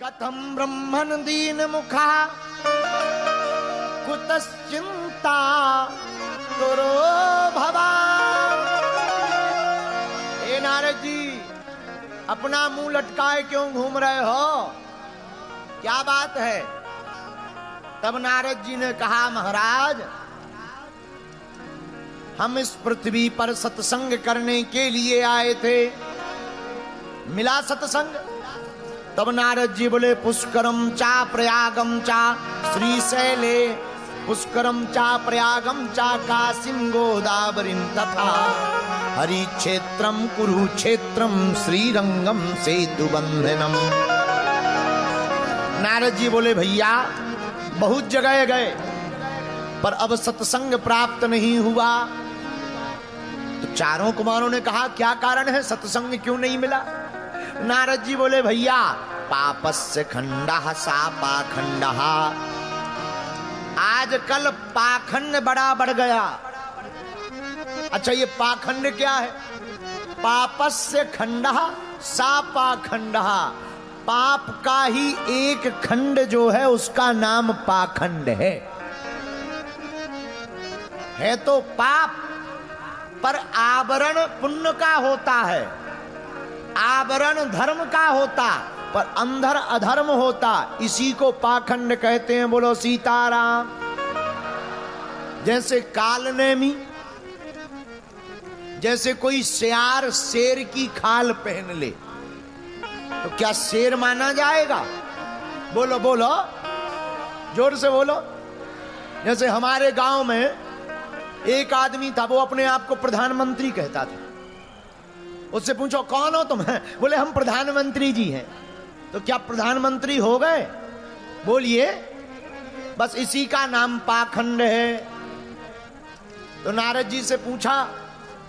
कथम ब्रह्मन दीन मुखा कुतश्चिंता तुरो भवा। ए नारद जी, अपना मुंह लटकाए क्यों घूम रहे हो, क्या बात है? तब नारद जी ने कहा, महाराज हम इस पृथ्वी पर सत्संग करने के लिए आए थे, मिला सत्संग? तब नारद जी बोले, पुष्करम चा प्रयागम चा श्रीशैले, पुष्करम चा प्रयागम चा काशीम गोदावरीम तथा हरि क्षेत्रम कुरुक्षेत्रम श्रीरंगम सेतुबंधनम। नारद जी बोले, भैया बहुत जगह गए पर अब सत्संग प्राप्त नहीं हुआ। तो चारों कुमारों ने कहा, क्या कारण है, सत्संग क्यों नहीं मिला? नारद जी बोले, भैया पापस्य खंडः सा पाखंडः, आजकल पाखंड बड़ा बढ़ गया। अच्छा, ये पाखंड क्या है? पापस्य खंडः सा पाखंडः, पाप का ही एक खंड जो है उसका नाम पाखंड है तो पाप, पर आवरण पुण्य का होता है, आवरण धर्म का होता, पर अंदर अधर्म होता, इसी को पाखंड कहते हैं। बोलो सीताराम। जैसे कालनेमी, जैसे कोई सियार शेर की खाल पहन ले तो क्या शेर माना जाएगा? बोलो बोलो, जोर से बोलो। जैसे हमारे गांव में एक आदमी था, वो अपने आप को प्रधानमंत्री कहता था। उससे पूछो, कौन हो तुम? बोले, हम प्रधानमंत्री जी हैं। तो क्या प्रधानमंत्री हो गए? बोलिए। बस इसी का नाम पाखंड है। तो नारद जी से पूछा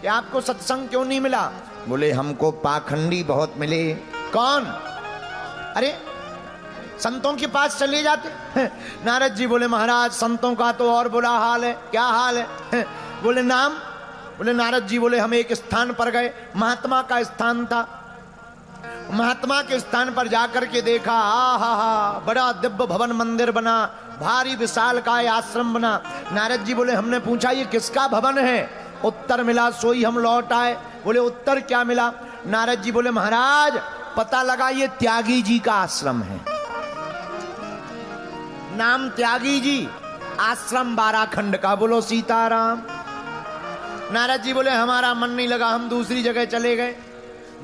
कि आपको सत्संग क्यों नहीं मिला? बोले, हमको पाखंडी बहुत मिले। कौन? अरे संतों के पास चले जाते। नारद जी बोले, महाराज संतों का तो और बुरा हाल है। क्या हाल है? बोले, नाम? बोले, नारद जी बोले, हम एक स्थान पर गए, महात्मा का स्थान था। महात्मा के स्थान पर जाकर के देखा, हा, बड़ा दिव्य भवन मंदिर बना, भारी विशाल का आश्रम बना। नारद जी बोले, हमने पूछा ये किसका भवन है? उत्तर मिला, सोई हम लौट आए। बोले, उत्तर क्या मिला? नारद जी बोले, महाराज पता लगा ये त्यागी जी का आश्रम है। नाम त्यागी जी, आश्रम 12 खंड का। बोलो सीताराम। नारद जी बोले, हमारा मन नहीं लगा, हम दूसरी जगह चले गए।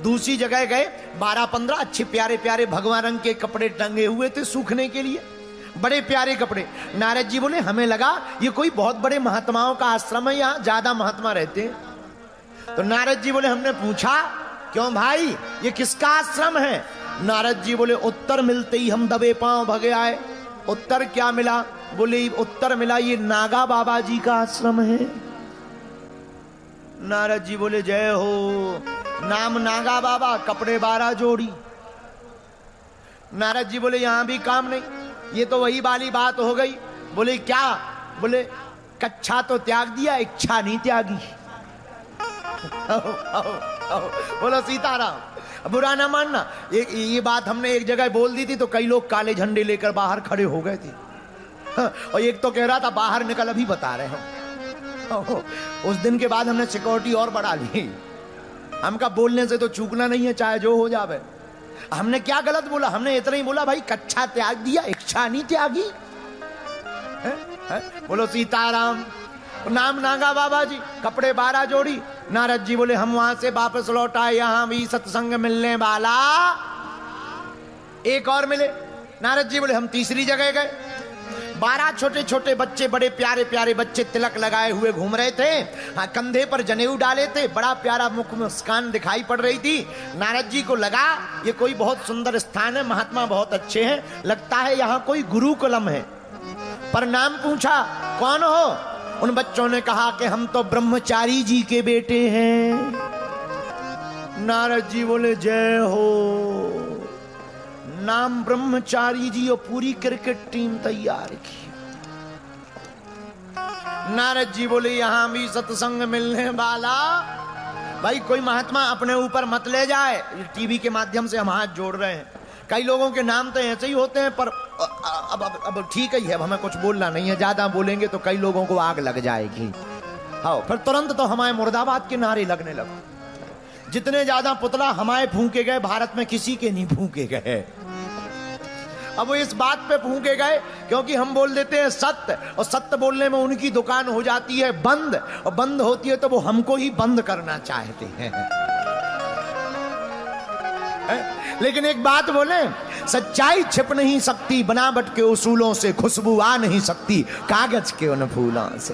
दूसरी जगह गए, 12-15 अच्छे प्यारे प्यारे भगवा रंग के कपड़े टंगे हुए थे सूखने के लिए, बड़े प्यारे कपड़े। नारद जी बोले, हमें लगा ये कोई बहुत बड़े महात्माओं का आश्रम है, यहाँ ज्यादा महात्मा रहते हैं। तो नारद जी बोले, हमने पूछा, क्यों भाई ये किसका आश्रम है? नारद जी बोले, उत्तर मिलते ही हम दबे पांव भगे आए। उत्तर क्या मिला? बोले, उत्तर मिला ये नागा बाबा जी का आश्रम है। नारद जी बोले, जय हो। नाम नागा बाबा, कपड़े 12 जोड़ी। नारद जी बोले, यहां भी काम नहीं, ये तो वही वाली बात हो गई। बोले, क्या? बोले, कच्छा तो त्याग दिया, इच्छा नहीं त्यागी। बोलो सीताराम। बुरा ना मानना, ये बात हमने एक जगह बोल दी थी तो कई लोग काले झंडे लेकर बाहर खड़े हो गए थे। और एक तो कह रहा था, बाहर निकल, अभी बता रहे हम। उस दिन के बाद हमने सिक्योरिटी और बढ़ा ली। हमका बोलने से तो चूकना नहीं है, चाहे जो हो जावे। हमने क्या गलत बोला? हमने इतना ही बोला, भाई कच्छा त्याग दिया, इच्छा नहीं त्यागी। बोलो सीताराम। नाम नागा बाबा जी, कपड़े 12 जोड़ी। नारद जी बोले, हम वहां से वापस लौट आए, यहां भी सत्संग मिलने वाला एक और मिले। नारद जी बोले, हम तीसरी जगह गए। 12 छोटे छोटे बच्चे, बड़े प्यारे प्यारे बच्चे, तिलक लगाए हुए घूम रहे थे। हाँ, कंधे पर जनेऊ डाले थे, बड़ा प्यारा मुख मुस्कान दिखाई पड़ रही थी। नारद जी को लगा ये कोई बहुत सुंदर स्थान है, महात्मा बहुत अच्छे हैं, लगता है यहाँ कोई गुरुकुलम है। पर नाम पूछा, कौन हो? उन बच्चों ने कहा कि हम तो ब्रह्मचारी जी के बेटे हैं। नारद जी बोले, जय हो। नाम ब्रह्मचारी जी और पूरी क्रिकेट टीम तैयार की। नारद जी बोले, यहां भी सत्संग मिलने वाला। भाई कोई महात्मा अपने ऊपर मत ले जाए, टीवी के माध्यम से हम हाथ जोड़ रहे हैं। कई लोगों के नाम तो ऐसे ही होते हैं, पर अब ठीक ही है, अब हमें कुछ बोलना नहीं है, ज्यादा बोलेंगे तो कई लोगों को आग लग जाएगी। हाँ, फिर तुरंत तो हमारे मुर्दाबाद के नारे लगने लगे। जितने ज्यादा पुतला हमारे फूंके गए, भारत में किसी के नहीं फूंके गए। अब वो इस बात पे फूंके गए क्योंकि हम बोल देते हैं सत्य, और सत्य बोलने में उनकी दुकान हो जाती है बंद, और बंद होती है तो वो हमको ही बंद करना चाहते हैं। लेकिन एक बात बोले, सच्चाई छिप नहीं सकती, बनावट के उसूलों से खुशबू आ नहीं सकती कागज के उन फूलों से।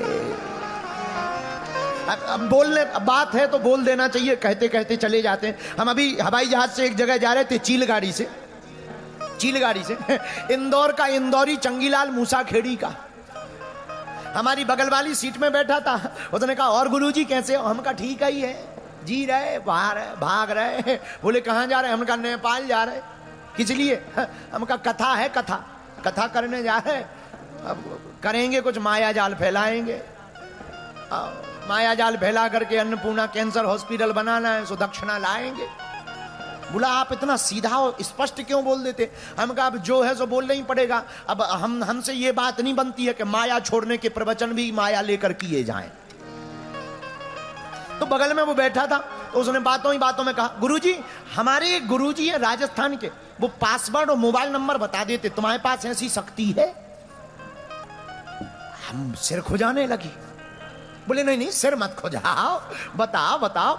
अब बोलने बात है तो बोल देना चाहिए, कहते कहते चले जाते हैं। हम अभी हवाई जहाज से एक जगह जा रहे थे, चीलगाड़ी से इंदौर का इंदौरी चंगीलाल मूसाखेड़ी का हमारी बगल वाली सीट में बैठा था। उसने कहा और गुरुजी कैसे हो? हम कहा ठीक ही है, जी रहे, बाहर है, भाग रहे। बोले कहाँ जा रहे? हम कहा नेपाल जा रहे। किस लिए? हम कहा कथा है, कथा करने जा रहे। अब करेंगे कुछ, माया जाल फैलाएंगे, माया जाल फैला करके अन्नपूर्णा कैंसर हॉस्पिटल बनाना है, सो दक्षिणा लाएंगे। बोला आप इतना सीधा और स्पष्ट क्यों बोल देते? हम कहा अब जो है सो बोलना ही पड़ेगा। अब हमसे ये बात नहीं बनती है कि माया छोड़ने के प्रवचन भी माया लेकर किए जाएं। तो बगल में वो बैठा था, तो उसने बातों ही बातों में कहा, गुरुजी हमारे एक गुरुजी है राजस्थान के, वो पासवर्ड और मोबाइल नंबर बता देते, तुम्हारे पास ऐसी शक्ति है? हम सिर खुजाने लगी। बोले नहीं सिर मत खुजाओ, बताओ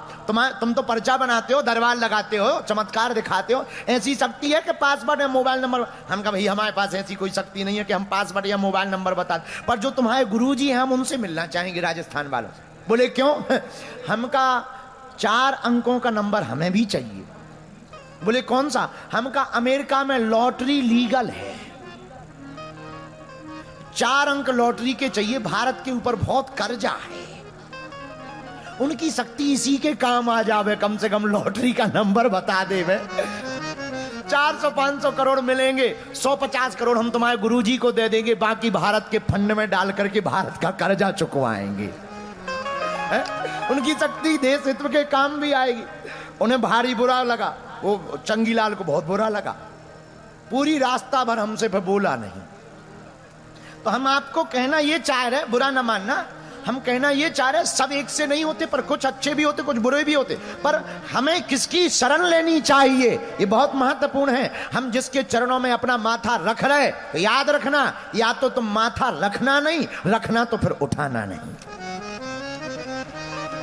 तुम तो पर्चा बनाते हो, दरबार लगाते हो, चमत्कार दिखाते हो, ऐसी शक्ति है कि पासवर्ड या मोबाइल नंबर? हम कहा भाई हमारे पास ऐसी कोई शक्ति नहीं है कि हम पासवर्ड या मोबाइल नंबर बता, पर जो तुम्हारे गुरुजी हैं हम उनसे मिलना चाहेंगे राजस्थान वालों से। बोले क्यों? हमका 4 अंकों का नंबर हमें भी चाहिए। बोले कौन सा? हमका अमेरिका में लॉटरी लीगल है, 4 अंक लॉटरी के चाहिए, भारत के ऊपर बहुत कर्जा है, उनकी शक्ति इसी के काम आ जावे, कम से कम लॉटरी का नंबर बता देवे। 400-500 करोड़ मिलेंगे, 150 करोड़ हम तुम्हारे गुरुजी को दे देंगे, बाकी भारत के फंड में डाल करके भारत का कर्जा चुकवाएंगे। उनकी शक्ति देश हित के काम भी आएगी। उन्हें भारी बुरा लगा, वो चंगीलाल को बहुत बुरा लगा। पूरी रास्ता भर हमसे फिर बोला नहीं। तो हम आपको कहना ये चाह रहे, बुरा ना मानना, हम कहना ये चाह रहे सब एक से नहीं होते, पर कुछ अच्छे भी होते, कुछ बुरे भी होते, पर हमें किसकी शरण लेनी चाहिए ये बहुत महत्वपूर्ण है। हम जिसके चरणों में अपना माथा रख रहे, तो याद रखना, या तो तुम माथा रखना नहीं, रखना तो फिर उठाना नहीं।